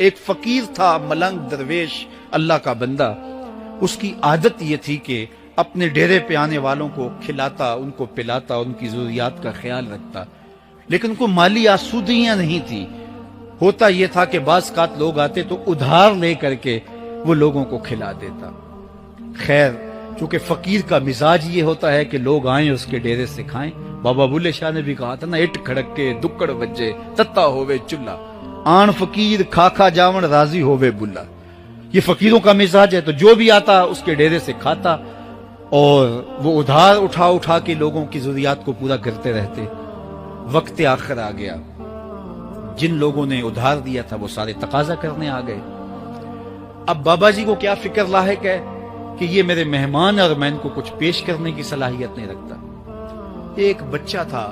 ایک فقیر تھا، ملنگ درویش، اللہ کا بندہ. اس کی عادت یہ تھی کہ اپنے ڈیرے پہ آنے والوں کو کھلاتا، ان کو پلاتا، ان کی ضروریات کا خیال رکھتا، لیکن کو مالی آسودگیاں نہیں تھی. ہوتا یہ تھا کہ بعض اوقات لوگ آتے تو ادھار لے کر کے وہ لوگوں کو کھلا دیتا. خیر، چونکہ فقیر کا مزاج یہ ہوتا ہے کہ لوگ آئیں اس کے ڈیرے سے کھائیں. بابا بلے شاہ نے بھی کہا تھا نا، اٹ کھڑک کے دکڑ بجے تتا ہووے چلا، آن فقیر کھا کھا جاون راضی ہووے بلا. یہ فقیروں کا مزاج ہے. تو جو بھی آتا اس کے ڈیرے سے کھاتا اور وہ ادھار اٹھا اٹھا کے لوگوں کی ضروریات کو پورا کرتے رہتے. وقت آخر آ گیا، جن لوگوں نے ادھار دیا تھا وہ سارے تقاضا کرنے آ گئے. اب بابا جی کو کیا فکر لاحق ہے کہ یہ میرے مہمان ہیں اور میں ان کو کچھ پیش کرنے کی صلاحیت نہیں رکھتا. ایک بچہ تھا،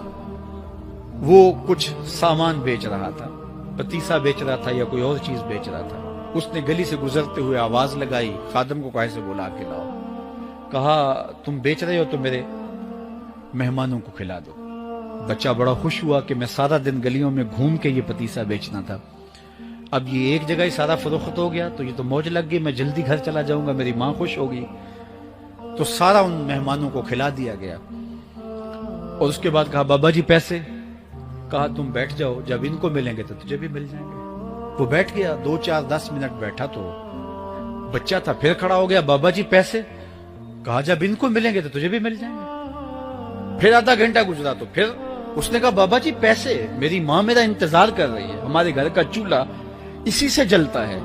وہ کچھ سامان بیچ رہا تھا، پتیسا بیچ رہا تھا یا کوئی اور چیز بیچ رہا تھا. اس نے گلی سے گزرتے ہوئے آواز لگائی، خادم کو کہے سے بلا کے لاؤ. کہا تم بیچ رہے ہو تو میرے مہمانوں کو کھلا دو. بچہ بڑا خوش ہوا کہ میں سارا دن گلیوں میں گھوم کے یہ پتیسا بیچنا تھا، اب یہ ایک جگہ ہی سارا فروخت ہو گیا تو یہ تو موج لگ گئی، میں جلدی گھر چلا جاؤں گا، میری ماں خوش ہوگی. تو سارا ان مہمانوں کو کھلا دیا گیا. اور اس کے بعد کہا بابا جی پیسے؟ کہا تم بیٹھ جاؤ، جب ان کو ملیں گے تو تجھے بھی مل جائیں گے. وہ بیٹھ گیا، 2 4 10 منٹ بیٹھا تو بچہ تھا پھر کھڑا ہو گیا، بابا جی پیسے؟ کہا جب ان کو ملیں گے تو تجھے بھی مل جائیں گے. پھر آدھا گھنٹہ گزرا تو پھر اس نے کہا بابا جی پیسے؟ میری ماں میرا انتظار کر رہی ہے، ہمارے گھر کا چولہا اسی سے جلتا ہے،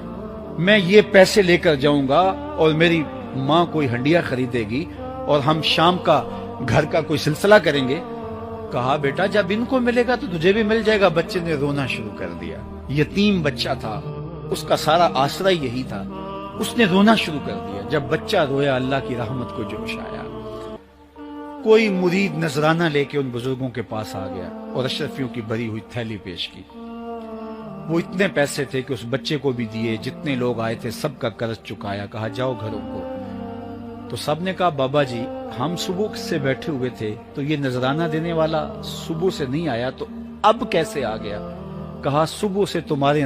میں یہ پیسے لے کر جاؤں گا اور میری ماں کوئی ہنڈیا خریدے گی اور ہم شام کا گھر کا کوئی سلسلہ کریں گے. کہا بیٹا جب ان کو ملے گا تو تجھے بھی مل جائے گا. بچے نے رونا شروع کر دیا. یتیم بچہ تھا، اس کا سارا آسرا یہی تھا. اس نے رونا شروع کر دیا. جب بچہ رویا اللہ کی رحمت کو جوش آیا. کوئی مرید نذرانہ لے کے ان بزرگوں کے پاس آ گیا اور اشرفیوں کی بھری ہوئی تھیلی پیش کی. وہ اتنے پیسے تھے کہ اس بچے کو بھی دیے، جتنے لوگ آئے تھے سب کا قرض چکایا. کہا جاؤ گھروں کو. تو سب نے کہا بابا جی ہم صبح سے بیٹھے ہوئے تھے تو یہ نذرانہ دینے والا صبح سے نہیں آیا تو اب کیسے آ گیا؟ کہا صبح سے تمہارے